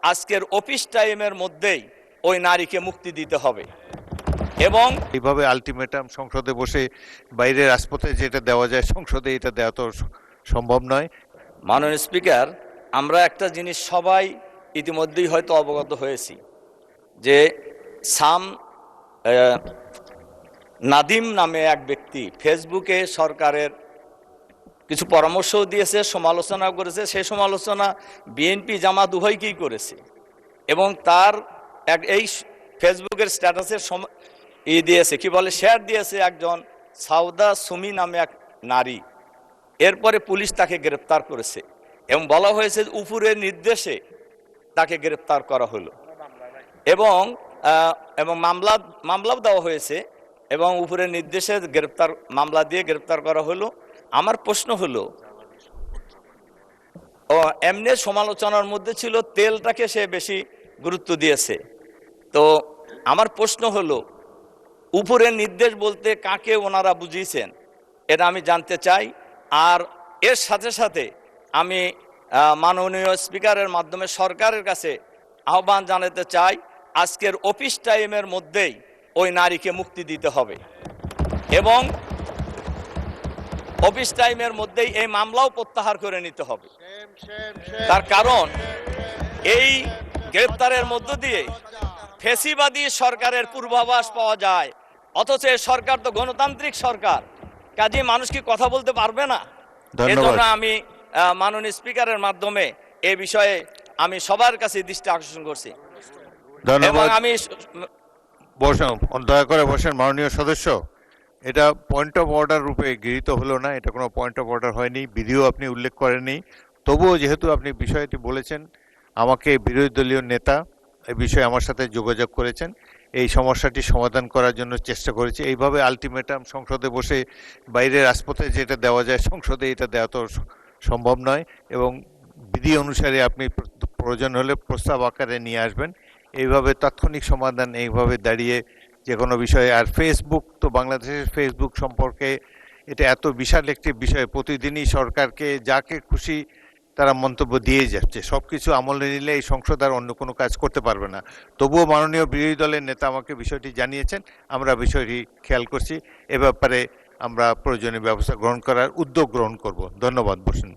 আজকের অফিস টাইমের মধ্যেই ওই নারীকে মুক্তি দিতে হবে। এবং এইভাবে আলটিমেটাম সংসদে বসে বাইরের রাজপথে যেটা দেওয়া যায় সংসদে এটা দেওয়া তো সম্ভব নয়। মাননীয় স্পিকার, আমরা একটা জিনিস সবাই ইতিমধ্যেই হয়তো অবগত হয়েছি যে নাদিম নামে এক ব্যক্তি ফেসবুকে সরকারের কিছু পরামর্শও দিয়েছে, সমালোচনাও করেছে। সেই সমালোচনা বিএনপি জামাত উভয়কেই করেছে এবং তার এই ফেসবুকের স্ট্যাটাসের দিয়েছে, কি বলে, শেয়ার দিয়েছে একজন সাউদা সুমি নামে এক নারী। এরপরে পুলিশ তাকে গ্রেপ্তার করেছে এবং বলা হয়েছে উপরের নির্দেশে তাকে গ্রেপ্তার করা হলো এবং মামলাও দেওয়া হয়েছে এবং উপরের নির্দেশে মামলা দিয়ে গ্রেপ্তার করা হলো। আমার প্রশ্ন হলো, এমনি সমালোচনার মধ্যে ছিল তেলটাকে সে বেশি গুরুত্ব দিয়েছে। তো আমার প্রশ্ন হলো, উপরের নির্দেশ বলতে কাকে ওনারা বুঝিয়েছেন এটা আমি জানতে চাই। আর এর সাথে সাথে আমি মাননীয় স্পিকারের মাধ্যমে সরকারের কাছে আহ্বান জানাতে চাই, আজকের অফিস টাইমের মধ্যেই ওই নারীকে মুক্তি দিতে হবে এবং অফিস টাইমের মধ্যেই এই মামলাও প্রত্যাহার করে নিতে হবে। তার কারণ এই গ্রেপ্তারের মধ্য দিয়ে ফ্যাসিবাদী সরকারের পূর্বাভাস পাওয়া যায়, অথচ এই সরকার তো গণতান্ত্রিক সরকার, কাজে মানুষ কি কথা বলতে পারবে না? এজন্য আমি মাননীয় স্পিকারের মাধ্যমে এই বিষয়ে আমি সবার কাছে দৃষ্টি আকর্ষণ করছি। এবং আমি দয়া করে বসেন মাননীয় সদস্য, এটা পয়েন্ট অফ অর্ডার রূপে গৃহীত হলো না, এটা কোনো পয়েন্ট অফ অর্ডার হয়নি, বিধিও আপনি উল্লেখ করেননি। তবুও যেহেতু আপনি বিষয়টি বলেছেন, আমাকে বিরোধী দলীয় নেতা এই বিষয়ে আমার সাথে যোগাযোগ করেছেন, এই সমস্যাটি সমাধান করার জন্য চেষ্টা করেছি। এইভাবে আলটিমেটাম সংসদে বসে বাইরের রাজপথে যেটা দেওয়া যায় সংসদে এটা দেওয়া তো সম্ভব নয় এবং বিধি অনুসারে আপনি প্রয়োজন হলে প্রস্তাব আকারে নিয়ে আসবেন। এইভাবে তাৎক্ষণিক সমাধান এইভাবে দাঁড়িয়ে যে কোনো বিষয়ে। আর ফেসবুক তো বাংলাদেশের ফেসবুক সম্পর্কে এটা এত বিশাল একটি বিষয়, প্রতিদিনই সরকারকে যাকে খুশি তারা মন্তব্য দিয়ে যাচ্ছে। সব কিছু আমলে নিলে এই সংসদ আর অন্য কোনো কাজ করতে পারবে না। তবুও মাননীয় বিরোধী দলের নেতা আমাকে বিষয়টি জানিয়েছেন, আমরা বিষয়টি খেয়াল করছি, এ ব্যাপারে আমরা প্রয়োজনীয় ব্যবস্থা গ্রহণ করার উদ্যোগ গ্রহণ করব। ধন্যবাদ। বসুন।